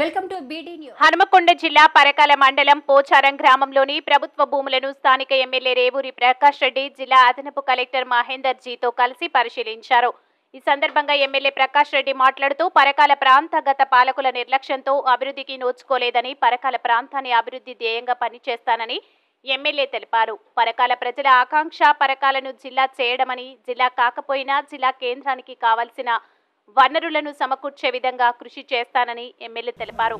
Welcome to BD news. Hanamkonda జిల్లా పరకాల మండలం పోచారం గ్రామంలోని ప్రభుత్వ భూములను స్థానిక ఎమ్మెల్యే రేవూరి ప్రకాష్ రెడ్డి జిల్లా అదనపు కలెక్టర్ మహేందర్ జీతో కలిసి పరిశీలించారు. ఈ సందర్భంగా ఎమ్మెల్యే ప్రకాష్ రెడ్డి మాట్లాడుతూ పరకాల ప్రాంత గత పాలకుల నిర్లక్ష్యంతో అభివృద్ధికి నోచుకోలేదని, పరకాల ప్రాంతాన్ని అభివృద్ధి ధ్యేయంగా పనిచేస్తానని ఎమ్మెల్యే తెలిపారు. పరకాల ప్రజల ఆకాంక్ష పరకాలను జిల్లా చేయడమని, జిల్లా కాకపోయినా జిల్లా కేంద్రానికి కావాల్సిన వనరులను సమకూర్చే విధంగా కృషి చేస్తానని ఎమ్మెల్యే తెలిపారు.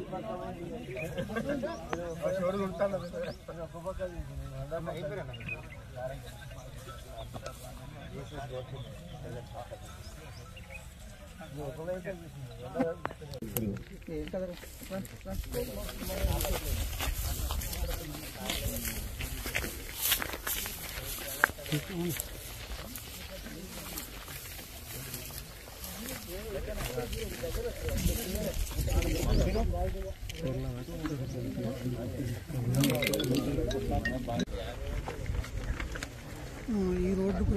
ఈ రోడ్డుకు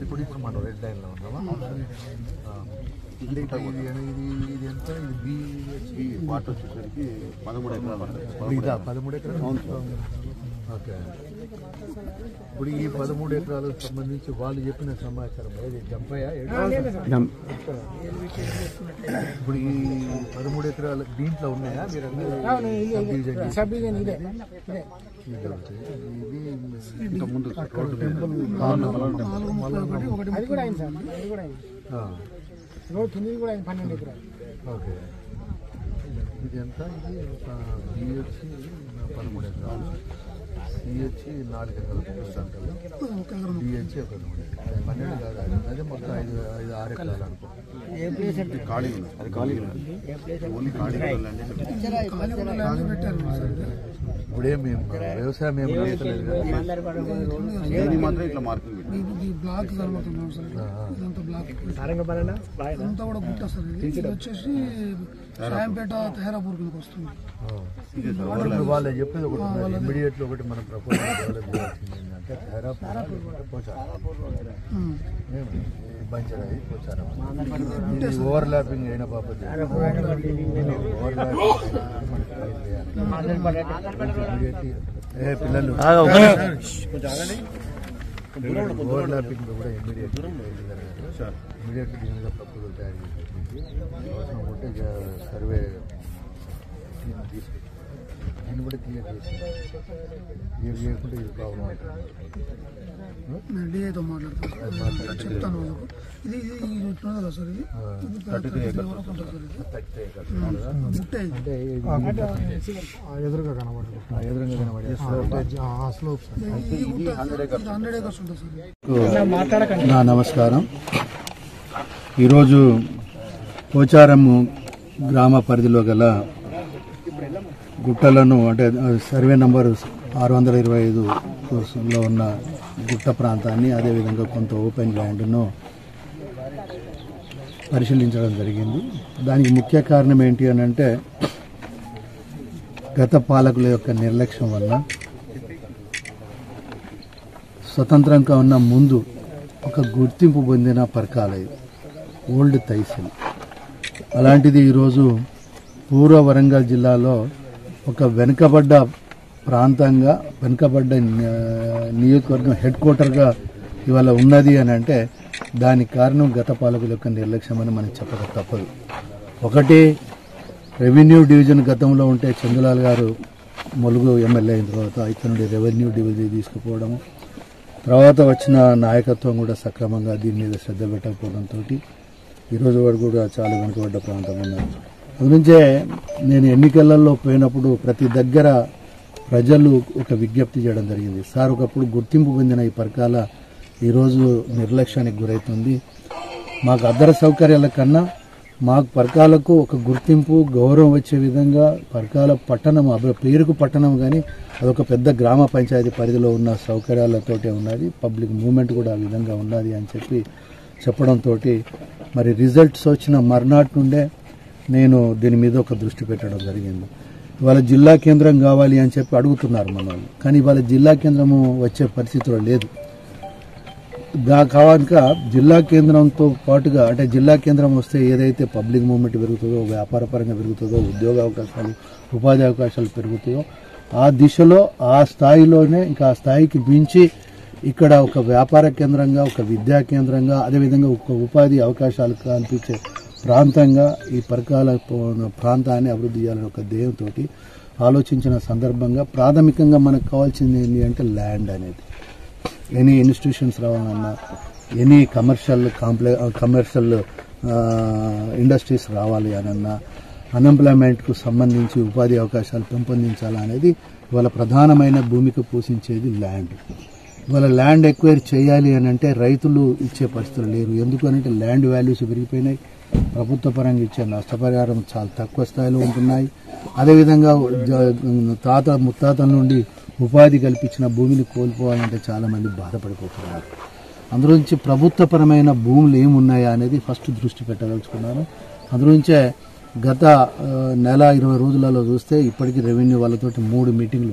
ఇప్పుడు మనం రెడ్ లైన్లో ఉన్నామా? ఇది ఎంత? ఇది బిహెచ్పి వాటర్ వచ్చేసరికి 13 ఎకరాలు. 13 ఎకరాలు. ఓకే. ఇప్పుడు ఈ 13 ఎకరాలకు సంబంధించి వాళ్ళు చెప్పిన సమాచారం ఏది జంపయ్యా? ఇప్పుడు ఈ 13 ఎకరాలు దీంట్లో ఉన్నాయా? మీరు ఇది ముందు ఓకే. ఇది ఎంత? ఇది బిహెచ్సి 13 ఎకరాలు, సిహెచ్సి 4 ఎకరాలు, డిహెచ్సి 12 కాదు. అదే మొత్తం 5-6 ఎకరాలు అనుకో. ఖాళీ ఉంది, అది ఖాళీ ఉంది. ఓన్లీ ఖాళీ ఇప్పుడేం మేము వ్యవసాయం ఏం లేదు మాత్రం ఇట్లా మార్కింగ్ బ్లాక్ కనబడుతున్నాం సార్. ఇదంతా బ్లాక్ అంతా కూడా గుట్ట సార్. ఇది వచ్చేసి సాయంపేట తెహరాపూర్కి వస్తుంది. వాళ్ళు చెప్పేది ఒకటి, ఇమ్మీడియట్ లో ఒకటి మనం ప్రపోజల్ డెవలప్ చేయాల్సింది ఏంటంటే తెహరాపూర్ బంజరాయి పోచారం ఓవర్లాపింగ్ అయిన బాబు పిల్లలు ఓవర్లాపింగ్ కూడా ఇమ్మీడియట్ దీని మీద ప్రపోజల్ తయారు చేసి అవసరం ఉంటే సర్వే తీసుకొచ్చి దీన్ని కూడా క్లియర్ చేసి క్లియర్ చేయకుంటే ఇది ప్రాబ్లం అవుతుంది. డిఐతో మాట్లాడతాను, చెప్తాను వాళ్ళకు. ఇది ఇట్లా సార్. ఇది 33 ఎకరాలు ఎదురుగా కనబడుతుంది. నా నమస్కారం. ఈరోజు పోచారం గ్రామ పరిధిలో గల గుట్టలను, అంటే సర్వే నంబర్ 625లో ఉన్న గుట్ట ప్రాంతాన్ని, అదేవిధంగా కొంత ఓపెన్ ల్యాండ్ను పరిశీలించడం జరిగింది. దానికి ముఖ్య కారణం ఏంటి అని అంటే, గత పాలకుల యొక్క నిర్లక్ష్యం వల్ల స్వతంత్రంగా ఉన్న ముందు ఒక గుర్తింపు పొందిన పరకాల ఓల్డ్ తహసీల్. అలాంటిది ఈరోజు పూర్వ వరంగల్ జిల్లాలో ఒక వెనుకబడ్డ ప్రాంతంగా, వెనుకబడ్డ నియోజకవర్గం హెడ్ క్వార్టర్గా ఇవాళ ఉన్నది అని అంటే దానికి కారణం గత పాలకుల యొక్క నిర్లక్ష్యం అని మనం చెప్పక తప్పదు. ఒకటి, రెవెన్యూ డివిజన్ గతంలో ఉంటే చంద్రలాల్ గారు ములుగు ఎమ్మెల్యే అయిన తర్వాత ఇక్కడ నుండి రెవెన్యూ డివిజన్ తీసుకుపోవడము, తర్వాత వచ్చిన నాయకత్వం కూడా సక్రమంగా దీని మీద శ్రద్ధ పెట్టకపోవడంతో ఈరోజు వాడు కూడా చాలా వెనుకబడ్డ ప్రాంతం ఉన్నారు. అందునుంచే నేను ఎన్నికలలో పోయినప్పుడు ప్రతి దగ్గర ప్రజలు ఒక విజ్ఞప్తి చేయడం జరిగింది. సార్, ఒకప్పుడు గుర్తింపు పొందిన ఈ పరకాల ఈరోజు నిర్లక్ష్యానికి గురవుతుంది. మాకు అద్దర సౌకర్యాల కన్నా మాకు పరకాలకు ఒక గుర్తింపు, గౌరవం వచ్చే విధంగా పరకాల పట్టణం, పేరుకు పట్టణం కానీ అదొక పెద్ద గ్రామ పంచాయతీ పరిధిలో ఉన్న సౌకర్యాలతోటే ఉన్నది. పబ్లిక్ మూవ్మెంట్ కూడా ఆ విధంగా ఉన్నది అని చెప్పడంతో మరి రిజల్ట్స్ వచ్చిన మర్నాటి నుండే నేను దీని మీద ఒక దృష్టి పెట్టడం జరిగింది. ఇవాళ జిల్లా కేంద్రం కావాలి అని చెప్పి అడుగుతున్నారు మన వాళ్ళు, కానీ ఇవాళ జిల్లా కేంద్రము వచ్చే పరిస్థితిలో లేదు. కావాక జిల్లా కేంద్రంతో పాటుగా అంటే జిల్లా కేంద్రం వస్తే ఏదైతే పబ్లిక్ మూవ్మెంట్ పెరుగుతుందో, వ్యాపార పరంగా పెరుగుతుందో, ఉద్యోగ అవకాశాలు, ఉపాధి అవకాశాలు పెరుగుతాయో ఆ దిశలో ఆ స్థాయిలోనే ఇంకా ఆ స్థాయికి మించి ఇక్కడ ఒక వ్యాపార కేంద్రంగా, ఒక విద్యా కేంద్రంగా, అదేవిధంగా ఒక ఉపాధి అవకాశాలు కల్పించే ప్రాంతంగా ఈ పరకాల ప్రాంతాన్ని అభివృద్ధి చేయాలని ఒక ధ్యేయంతో ఆలోచించిన సందర్భంగా ప్రాథమికంగా మనకు కావాల్సింది ఏంటి అంటే ల్యాండ్ అనేది. ఎనీ ఇన్స్టిట్యూషన్స్ రావాలన్నా, ఎనీ కమర్షియల్ ఇండస్ట్రీస్ రావాలి అనన్నా, అన్ఎంప్లాయ్మెంట్కు సంబంధించి ఉపాధి అవకాశాలు పెంపొందించాలనేది ఇవాళ ప్రధానమైన భూమిక పోషించేది ల్యాండ్. ఇవాళ ల్యాండ్ ఎక్వైర్ చేయాలి అని అంటే రైతులు ఇచ్చే పరిస్థితులు లేరు. ఎందుకు అంటే ల్యాండ్ వాల్యూస్ పెరిగిపోయినాయి, ప్రభుత్వ పరంగా ఇచ్చే నష్టపరిహారం చాలా తక్కువ స్థాయిలో ఉంటున్నాయి. అదేవిధంగా ముత్తాతల నుండి ఉపాధి కల్పించిన భూమిని కోల్పోవాలంటే చాలామంది బాధపడిపోతున్నారు. అందులోంచి ప్రభుత్వపరమైన భూములు ఏమున్నాయా అనేది ఫస్ట్ దృష్టి పెట్టదలుచుకున్నాను. అందులోంచే గత నెల 20 రోజులలో చూస్తే ఇప్పటికీ రెవెన్యూ వాళ్ళతోటి 3 మీటింగ్లు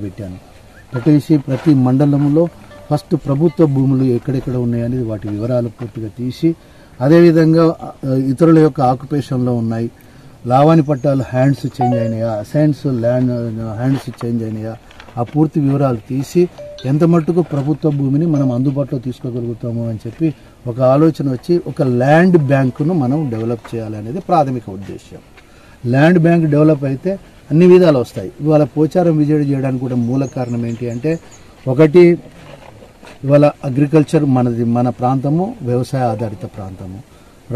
పెట్టేసి ప్రతి మండలంలో ఫస్ట్ ప్రభుత్వ భూములు ఎక్కడెక్కడ ఉన్నాయనేది వాటి వివరాలు పూర్తిగా తీసి, అదేవిధంగా ఇతరుల యొక్క ఆక్యుపేషన్లో ఉన్నాయి, లావాణి పట్టాలు హ్యాండ్స్ చేంజ్ అయినాయా, అసైన్స్ ల్యాండ్ హ్యాండ్స్ చేంజ్ అయినాయా, ఆ పూర్తి వివరాలు తీసి ఎంత మట్టుకు ప్రభుత్వ భూమిని మనం అందుబాటులో తీసుకోగలుగుతాము అని చెప్పి ఒక ఆలోచన వచ్చి ఒక ల్యాండ్ బ్యాంకును మనం డెవలప్ చేయాలనేది ప్రాథమిక ఉద్దేశం. ల్యాండ్ బ్యాంక్ డెవలప్ అయితే అన్ని విధాలు వస్తాయి. ఇవాళ పోచారం విజయ్ చేయడానికి కూడా మూల కారణం ఏంటి అంటే, ఒకటి ఇవాళ అగ్రికల్చర్ మన ప్రాంతము వ్యవసాయ ఆధారిత ప్రాంతము,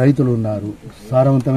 రైతులు ఉన్నారు, సారవంతమైన